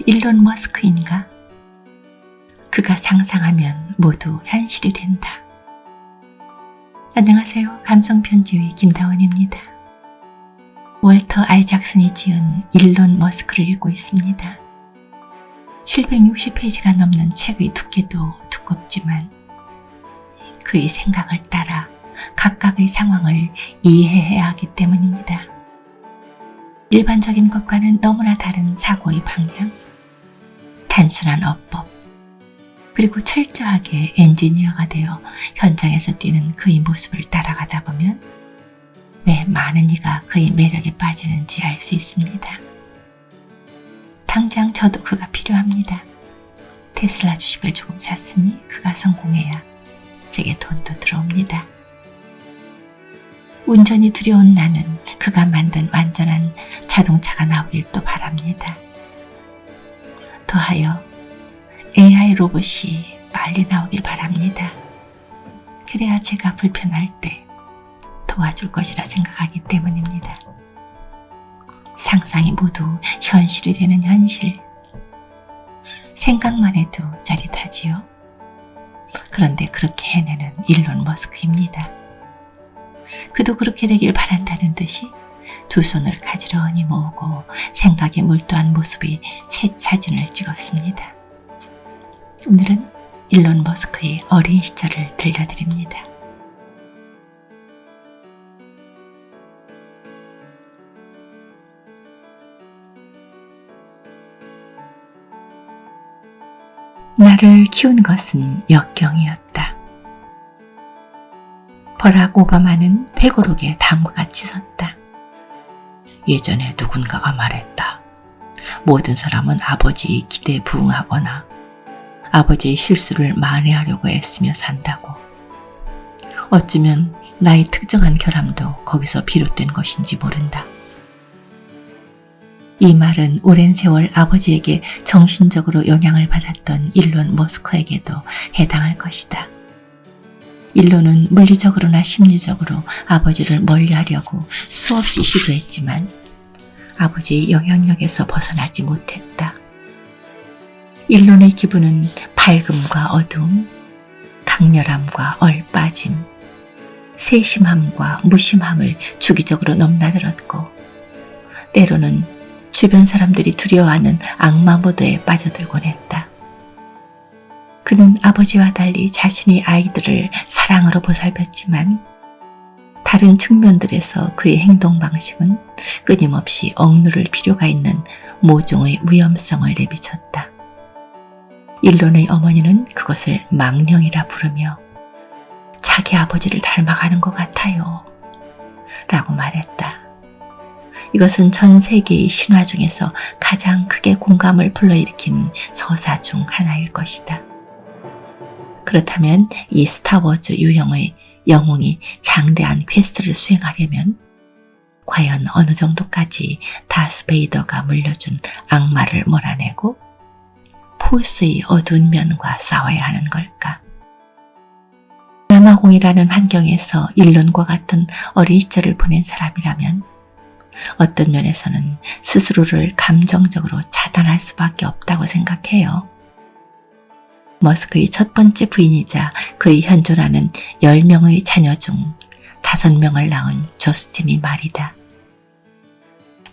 일론 머스크인가? 그가 상상하면 모두 현실이 된다. 안녕하세요. 감성편지의 김다원입니다. 월터 아이작슨이 지은 일론 머스크를 읽고 있습니다. 760페이지가 넘는 책의 두께도 두껍지만 그의 생각을 따라 각각의 상황을 이해해야 하기 때문입니다. 일반적인 것과는 너무나 다른 사고의 방향, 단순한 어법, 그리고 철저하게 엔지니어가 되어 현장에서 뛰는 그의 모습을 따라가다 보면 왜 많은 이가 그의 매력에 빠지는지 알 수 있습니다. 당장 저도 그가 필요합니다. 테슬라 주식을 조금 샀으니 그가 성공해야 제게 돈도 들어옵니다. 운전이 두려운 나는 그가 만든 완전한 자동차가 나오길 또 바랍니다. 더하여 AI 로봇이 빨리 나오길 바랍니다. 그래야 제가 불편할 때 도와줄 것이라 생각하기 때문입니다. 상상이 모두 현실이 되는 현실. 생각만 해도 짜릿하지요. 그런데 그렇게 해내는 일론 머스크입니다. 그도 그렇게 되길 바란다는 듯이 두 손을 가지런히 모으고 생각에 몰두한 모습의 새 사진을 찍었습니다. 오늘은 일론 머스크의 어린 시절을 들려드립니다. 나를 키운 것은 역경이었다. 버락 오바마는 회고록에 다음과 같이 썼다. 예전에 누군가가 말했다. 모든 사람은 아버지의 기대에 부응하거나 아버지의 실수를 만회하려고 애쓰며 산다고. 어쩌면 나의 특정한 결함도 거기서 비롯된 것인지 모른다. 이 말은 오랜 세월 아버지에게 정신적으로 영향을 받았던 일론 머스크에게도 해당할 것이다. 일론은 물리적으로나 심리적으로 아버지를 멀리하려고 수없이 시도했지만 아버지의 영향력에서 벗어나지 못했다. 일론의 기분은 밝음과 어두움, 강렬함과 얼빠짐, 세심함과 무심함을 주기적으로 넘나들었고 때로는 주변 사람들이 두려워하는 악마 모드에 빠져들곤 했다. 그는 아버지와 달리 자신의 아이들을 사랑으로 보살폈지만 다른 측면들에서 그의 행동 방식은 끊임없이 억누를 필요가 있는 모종의 위험성을 내비쳤다. 일론의 어머니는 그것을 망령이라 부르며 자기 아버지를 닮아가는 것 같아요 라고 말했다. 이것은 전 세계의 신화 중에서 가장 크게 공감을 불러일으킨 서사 중 하나일 것이다. 그렇다면 이 스타워즈 유형의 영웅이 장대한 퀘스트를 수행하려면 과연 어느 정도까지 다스 베이더가 물려준 악마를 몰아내고 포스의 어두운 면과 싸워야 하는 걸까? 남아공이라는 환경에서 일론과 같은 어린 시절을 보낸 사람이라면 어떤 면에서는 스스로를 감정적으로 차단할 수밖에 없다고 생각해요. 머스크의 첫 번째 부인이자 그의 현존하는 10명의 자녀 중 5명을 낳은 저스틴이 말이다.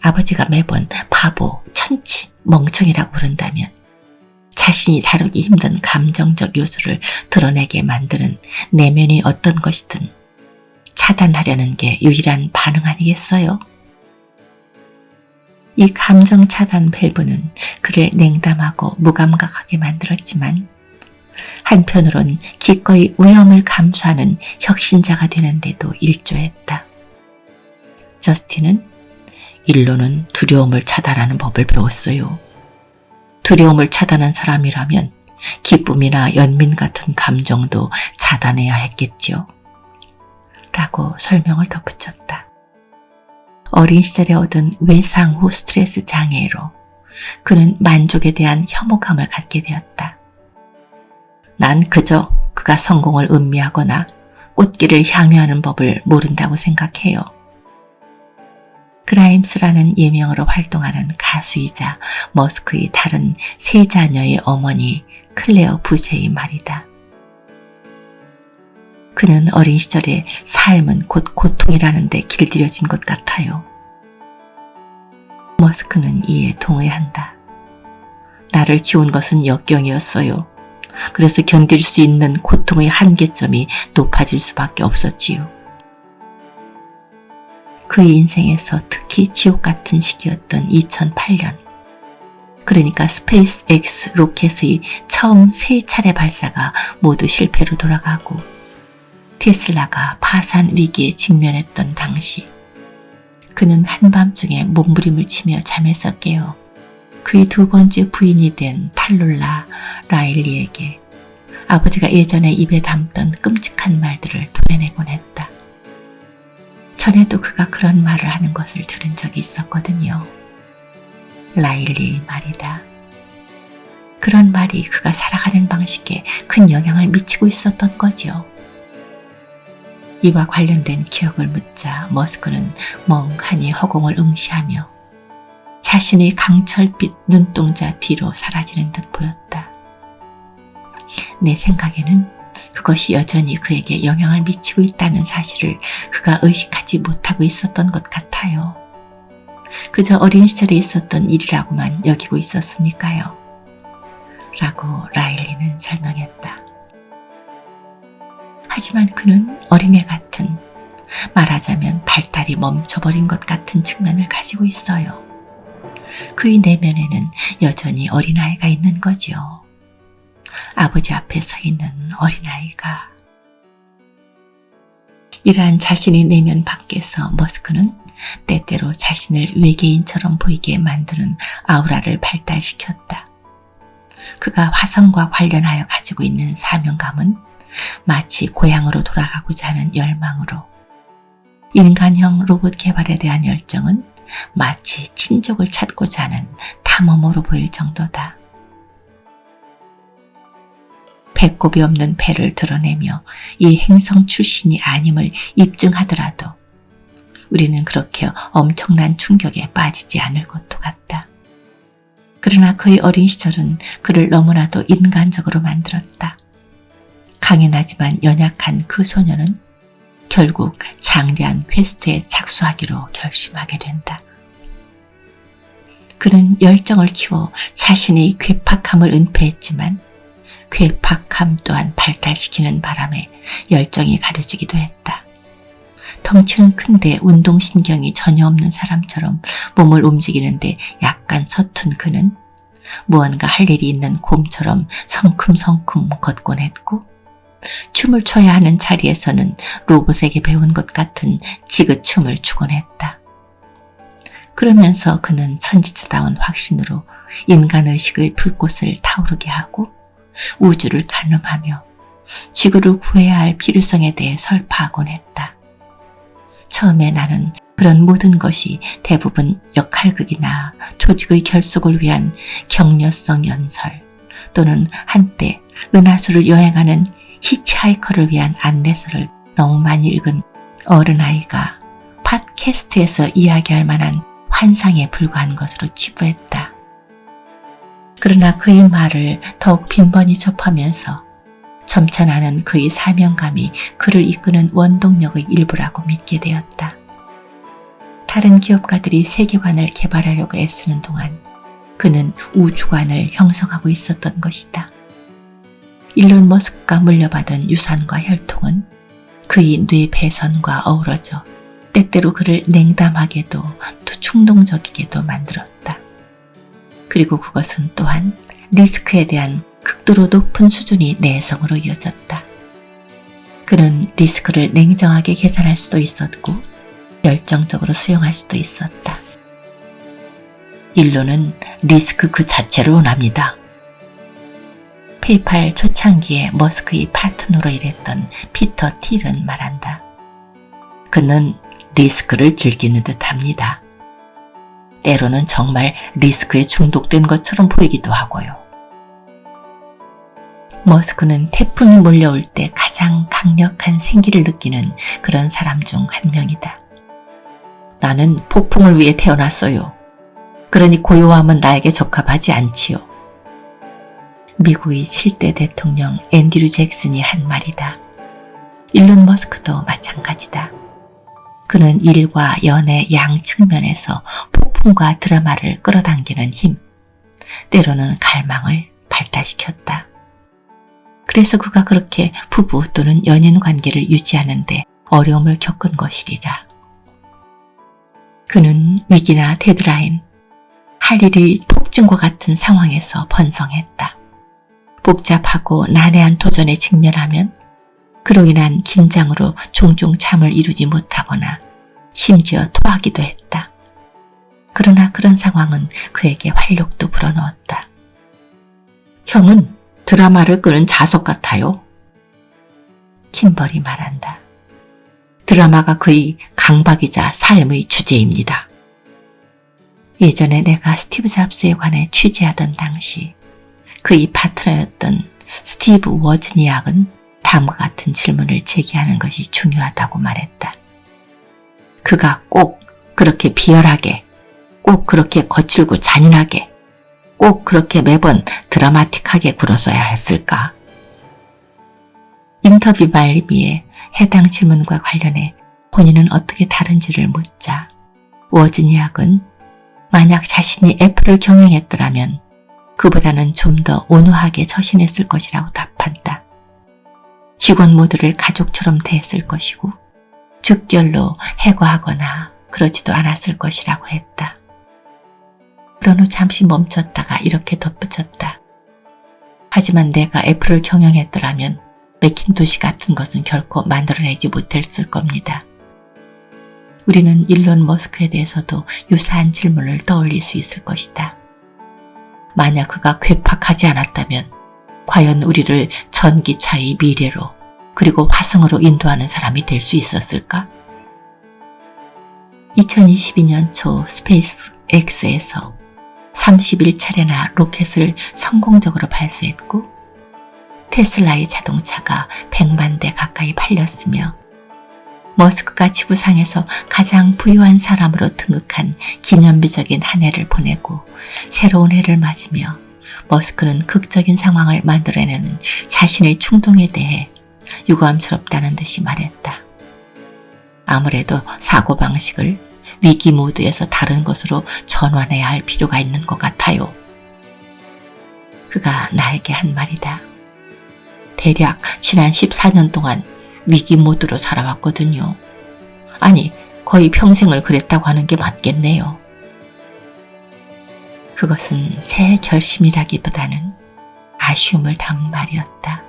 아버지가 매번 바보, 천치, 멍청이라고 부른다면 자신이 다루기 힘든 감정적 요소를 드러내게 만드는 내면이 어떤 것이든 차단하려는 게 유일한 반응 아니겠어요? 이 감정 차단 밸브는 그를 냉담하고 무감각하게 만들었지만 한편으론 기꺼이 위험을 감수하는 혁신자가 되는데도 일조했다. 저스틴은 일론은 두려움을 차단하는 법을 배웠어요. 두려움을 차단한 사람이라면 기쁨이나 연민 같은 감정도 차단해야 했겠지요. 라고 설명을 덧붙였다. 어린 시절에 얻은 외상 후 스트레스 장애로 그는 만족에 대한 혐오감을 갖게 되었다. 난 그저 그가 성공을 음미하거나 꽃길을 향유하는 법을 모른다고 생각해요. 그라임스라는 예명으로 활동하는 가수이자 머스크의 다른 세 자녀의 어머니 클레어 부세의 말이다. 그는 어린 시절에 삶은 곧 고통이라는 데 길들여진 것 같아요. 머스크는 이에 동의한다. 나를 키운 것은 역경이었어요. 그래서 견딜 수 있는 고통의 한계점이 높아질 수밖에 없었지요. 그의 인생에서 특히 지옥 같은 시기였던 2008년. 그러니까 스페이스 X 로켓의 처음 3차례 발사가 모두 실패로 돌아가고 테슬라가 파산 위기에 직면했던 당시, 그는 한밤중에 몸부림을 치며 잠에서 깨어 그의 2번째 부인이 된 탈룰라 라일리에게 아버지가 예전에 입에 담던 끔찍한 말들을 토해내곤 했다. 전에도 그가 그런 말을 하는 것을 들은 적이 있었거든요. 라일리의 말이다. 그런 말이 그가 살아가는 방식에 큰 영향을 미치고 있었던 거죠. 이와 관련된 기억을 묻자 머스크는 멍하니 허공을 응시하며 자신의 강철빛 눈동자 뒤로 사라지는 듯 보였다. 내 생각에는 그것이 여전히 그에게 영향을 미치고 있다는 사실을 그가 의식하지 못하고 있었던 것 같아요. 그저 어린 시절에 있었던 일이라고만 여기고 있었으니까요. 라고 라일리는 설명했다. 하지만 그는 어린애 같은, 말하자면 발달이 멈춰버린 것 같은 측면을 가지고 있어요. 그의 내면에는 여전히 어린아이가 있는 거죠. 아버지 앞에 서 있는 어린아이가. 이러한 자신의 내면 밖에서 머스크는 때때로 자신을 외계인처럼 보이게 만드는 아우라를 발달시켰다. 그가 화성과 관련하여 가지고 있는 사명감은 마치 고향으로 돌아가고자 하는 열망으로, 인간형 로봇 개발에 대한 열정은 마치 친족을 찾고자 하는 탐험으로 보일 정도다. 배꼽이 없는 배를 드러내며 이 행성 출신이 아님을 입증하더라도 우리는 그렇게 엄청난 충격에 빠지지 않을 것도 같다. 그러나 그의 어린 시절은 그를 너무나도 인간적으로 만들었다. 강인하지만 연약한 그 소녀는 결국 장대한 퀘스트에 착수하기로 결심하게 된다. 그는 열정을 키워 자신의 괴팍함을 은폐했지만 괴팍함 또한 발달시키는 바람에 열정이 가려지기도 했다. 덩치는 큰데 운동신경이 전혀 없는 사람처럼 몸을 움직이는데 약간 서툰 그는 무언가 할 일이 있는 곰처럼 성큼성큼 걷곤 했고, 춤을 춰야 하는 자리에서는 로봇에게 배운 것 같은 지그춤을 추곤 했다. 그러면서 그는 선지자다운 확신으로 인간의식의 불꽃을 타오르게 하고 우주를 가늠하며 지구를 구해야 할 필요성에 대해 설파하곤 했다. 처음에 나는 그런 모든 것이 대부분 역할극이나 조직의 결속을 위한 격려성 연설 또는 한때 은하수를 여행하는 히치하이커를 위한 안내서를 너무 많이 읽은 어른아이가 팟캐스트에서 이야기할 만한 환상에 불과한 것으로 치부했다. 그러나 그의 말을 더욱 빈번히 접하면서 점차 나는 그의 사명감이 그를 이끄는 원동력의 일부라고 믿게 되었다. 다른 기업가들이 세계관을 개발하려고 애쓰는 동안 그는 우주관을 형성하고 있었던 것이다. 일론 머스크가 물려받은 유산과 혈통은 그의 뇌 배선과 어우러져 때때로 그를 냉담하게도 또 충동적이게도 만들었다. 그리고 그것은 또한 리스크에 대한 극도로 높은 수준의 내성으로 이어졌다. 그는 리스크를 냉정하게 계산할 수도 있었고 열정적으로 수용할 수도 있었다. 일론은 리스크 그 자체를 원합니다. 페이팔 초창기에 머스크의 파트너로 일했던 피터 틸은 말한다. 그는 리스크를 즐기는 듯합니다. 때로는 정말 리스크에 중독된 것처럼 보이기도 하고요. 머스크는 태풍이 몰려올 때 가장 강력한 생기를 느끼는 그런 사람 중 한 명이다. 나는 폭풍을 위해 태어났어요. 그러니 고요함은 나에게 적합하지 않지요. 미국의 7대 대통령 앤드류 잭슨이 한 말이다. 일론 머스크도 마찬가지다. 그는 일과 연애 양 측면에서 폭풍과 드라마를 끌어당기는 힘, 때로는 갈망을 발달시켰다. 그래서 그가 그렇게 부부 또는 연인 관계를 유지하는데 어려움을 겪은 것이리라. 그는 위기나 데드라인, 할 일이 폭증과 같은 상황에서 번성했다. 복잡하고 난해한 도전에 직면하면 그로 인한 긴장으로 종종 잠을 이루지 못하거나 심지어 토하기도 했다. 그러나 그런 상황은 그에게 활력도 불어넣었다. 형은 드라마를 끄는 자석 같아요. 킴벌이 말한다. 드라마가 그의 강박이자 삶의 주제입니다. 예전에 내가 스티브 잡스에 관해 취재하던 당시 그의 파트너였던 스티브 워즈니악은 다음과 같은 질문을 제기하는 것이 중요하다고 말했다. 그가 꼭 그렇게 비열하게, 꼭 그렇게 거칠고 잔인하게, 꼭 그렇게 매번 드라마틱하게 굴어서야 했을까? 인터뷰 말미에 해당 질문과 관련해 본인은 어떻게 다른지를 묻자 워즈니악은 만약 자신이 애플을 경영했더라면 그보다는 좀 더 온화하게 처신했을 것이라고 답한다. 직원 모두를 가족처럼 대했을 것이고 즉결로 해고하거나 그러지도 않았을 것이라고 했다. 그런 후 잠시 멈췄다가 이렇게 덧붙였다. 하지만 내가 애플을 경영했더라면 매킨토시 같은 것은 결코 만들어내지 못했을 겁니다. 우리는 일론 머스크에 대해서도 유사한 질문을 떠올릴 수 있을 것이다. 만약 그가 괴팍하지 않았다면 과연 우리를 전기차의 미래로 그리고 화성으로 인도하는 사람이 될 수 있었을까? 2022년 초 스페이스 X에서 31차례나 로켓을 성공적으로 발사했고 테슬라의 자동차가 100만 대 가까이 팔렸으며 머스크가 지구상에서 가장 부유한 사람으로 등극한 기념비적인 한 해를 보내고 새로운 해를 맞으며 머스크는 극적인 상황을 만들어내는 자신의 충동에 대해 유감스럽다는 듯이 말했다. 아무래도 사고방식을 위기 모드에서 다른 것으로 전환해야 할 필요가 있는 것 같아요. 그가 나에게 한 말이다. 대략 지난 14년 동안 위기 모드로 살아왔거든요. 아니, 거의 평생을 그랬다고 하는 게 맞겠네요. 그것은 새 결심이라기보다는 아쉬움을 담은 말이었다.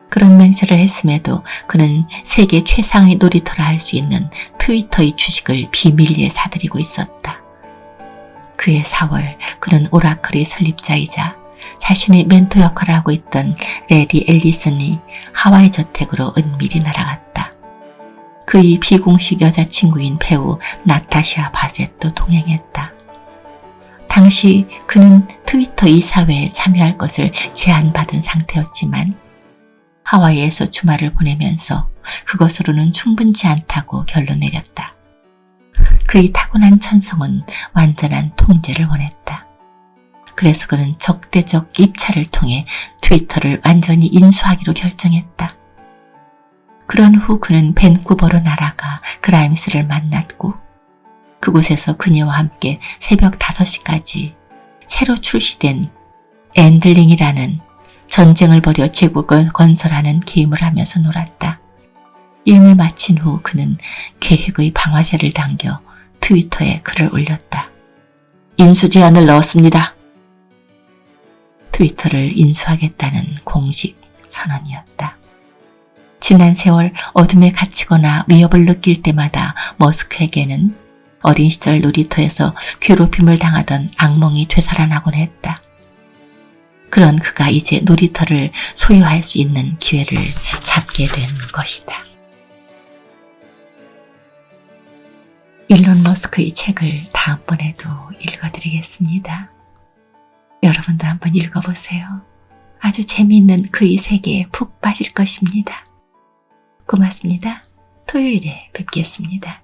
그런 맹세를 했음에도 그는 세계 최상의 놀이터라 할 수 있는 트위터의 주식을 비밀리에 사들이고 있었다. 그해 4월 그는 오라클의 설립자이자 자신의 멘토 역할을 하고 있던 레리 앨리슨이 하와이 저택으로 은밀히 날아갔다. 그의 비공식 여자친구인 배우 나타샤 바셋도 동행했다. 당시 그는 트위터 이사회에 참여할 것을 제안받은 상태였지만 하와이에서 주말을 보내면서 그것으로는 충분치 않다고 결론 내렸다. 그의 타고난 천성은 완전한 통제를 원했다. 그래서 그는 적대적 입찰을 통해 트위터를 완전히 인수하기로 결정했다. 그런 후 그는 밴쿠버로 날아가 그라임스를 만났고 그곳에서 그녀와 함께 새벽 5시까지 새로 출시된 엔들링이라는 전쟁을 벌여 제국을 건설하는 게임을 하면서 놀았다. 게임을 마친 후 그는 계획의 방아쇠를 당겨 트위터에 글을 올렸다. 인수 제안을 넣었습니다. 트위터를 인수하겠다는 공식 선언이었다. 지난 세월 어둠에 갇히거나 위협을 느낄 때마다 머스크에게는 어린 시절 놀이터에서 괴롭힘을 당하던 악몽이 되살아나곤 했다. 그런 그가 이제 놀이터를 소유할 수 있는 기회를 잡게 된 것이다. 일론 머스크의 책을 다음번에도 읽어드리겠습니다. 여러분도 한번 읽어보세요. 아주 재미있는 그의 세계에 푹 빠질 것입니다. 고맙습니다. 토요일에 뵙겠습니다.